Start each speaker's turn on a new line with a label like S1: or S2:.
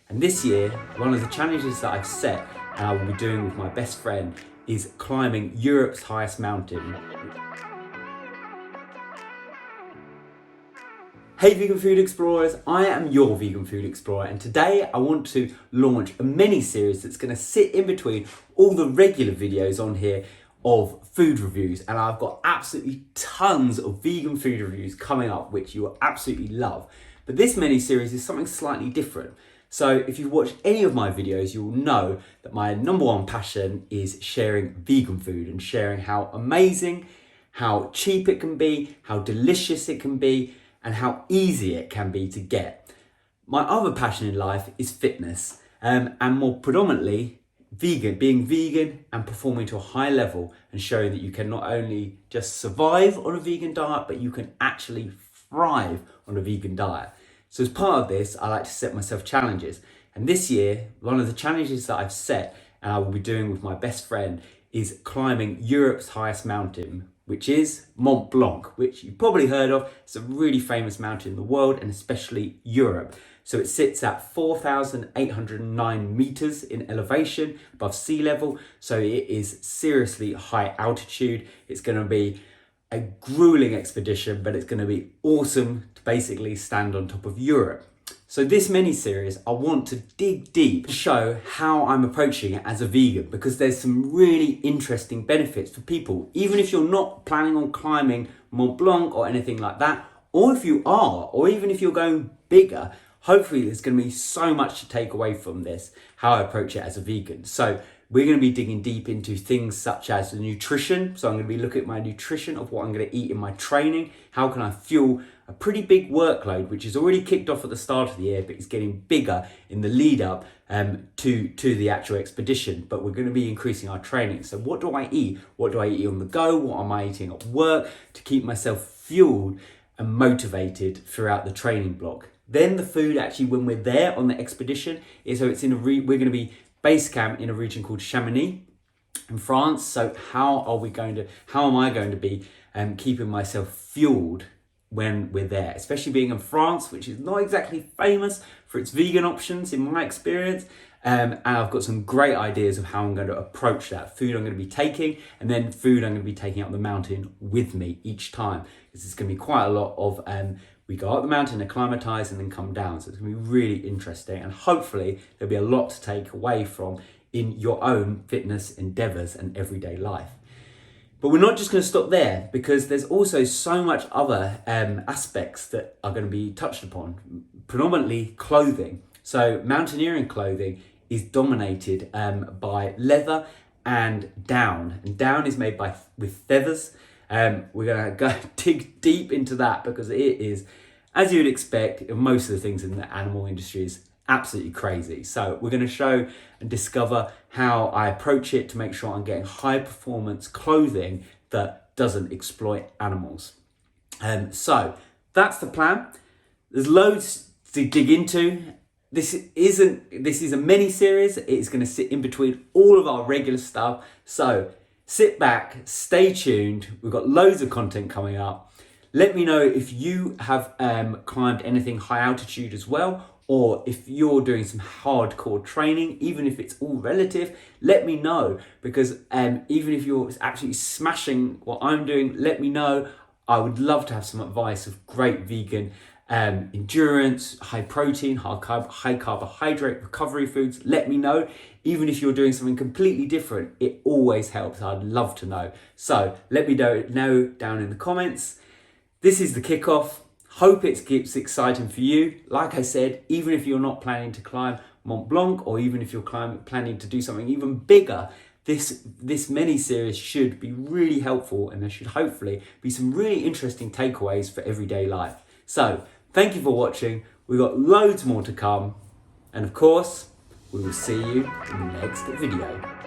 S1: And this year, one of the challenges that I've set and I will be doing with my best friend is climbing Europe's highest mountain. Hey vegan food explorers, I am your vegan food explorer, and today I want to launch a mini series that's going to sit in between all the regular videos on here of food reviews, and I've got absolutely tons of vegan food reviews coming up which you will absolutely love. But this mini series is something slightly different. So if you've watched any of my videos, you'll know that my number one passion is sharing vegan food and sharing how amazing, how cheap it can be, how delicious it can be, and how easy it can be to get. My other passion in life is fitness, and more predominantly being vegan and performing to a high level and showing that you can not only just survive on a vegan diet, but you can actually thrive on a vegan diet. So as part of this, I like to set myself challenges. And this year, one of the challenges that I've set and I will be doing with my best friend is climbing Europe's highest mountain, which is Mont Blanc, which you've probably heard of. It's a really famous mountain in the world and especially Europe. So it sits at 4,809 meters in elevation above sea level. So it is seriously high altitude. It's going to be a grueling expedition, but it's going to be awesome to basically stand on top of Europe. So this mini series, I want to dig deep to show how I'm approaching it as a vegan, because there's some really interesting benefits for people, even if you're not planning on climbing Mont Blanc or anything like that, or if you are, or even if you're going bigger. Hopefully there's going to be so much to take away from this, how I approach it as a vegan. So we're going to be digging deep into things such as the nutrition. So I'm going to be looking at my nutrition of what I'm going to eat in my training. How can I fuel a pretty big workload, which is already kicked off at the start of the year, but it's getting bigger in the lead up to the actual expedition. But we're going to be increasing our training. So what do I eat? What do I eat on the go? What am I eating at work to keep myself fueled and motivated throughout the training block? Then the food, actually, when we're there on the expedition, is so it's in we're going to be base camp in a region called Chamonix in France. So how am I going to be keeping myself fueled when we're there, especially being in France, which is not exactly famous for its vegan options in my experience. And I've got some great ideas of how I'm going to approach that. Food I'm going to be taking, and then food I'm going to be taking up the mountain with me each time. Because it's going to be quite a lot of, we go up the mountain, acclimatise, and then come down. So it's going to be really interesting. And hopefully there'll be a lot to take away from in your own fitness endeavours and everyday life. But we're not just going to stop there, because there's also so much other aspects that are going to be touched upon, predominantly clothing. So mountaineering clothing is dominated by leather and down. And down is made with feathers. We're going to go dig deep into that, because it is, as you would expect, most of the things in the animal industry is absolutely crazy. So we're going to show and discover how I approach it to make sure I'm getting high performance clothing that doesn't exploit animals. So that's the plan. There's loads to dig into. This is a mini series. It's going to sit in between all of our regular stuff. So sit back, stay tuned. We've got loads of content coming up. Let me know if you have climbed anything high altitude as well, or if you're doing some hardcore training, even if it's all relative. Let me know, because even if you're absolutely smashing what I'm doing, let me know. I would love to have some advice of great vegan endurance, high protein, high carbohydrate recovery foods. Let me know. Even if you're doing something completely different, it always helps. I'd love to know. So let me know down in the comments. This is the kickoff. Hope it keeps exciting for you. Like I said, even if you're not planning to climb Mont Blanc, or even if you're planning to do something even bigger, this mini series should be really helpful, and there should hopefully be some really interesting takeaways for everyday life. So thank you for watching. We've got loads more to come. And of course, we will see you in the next video.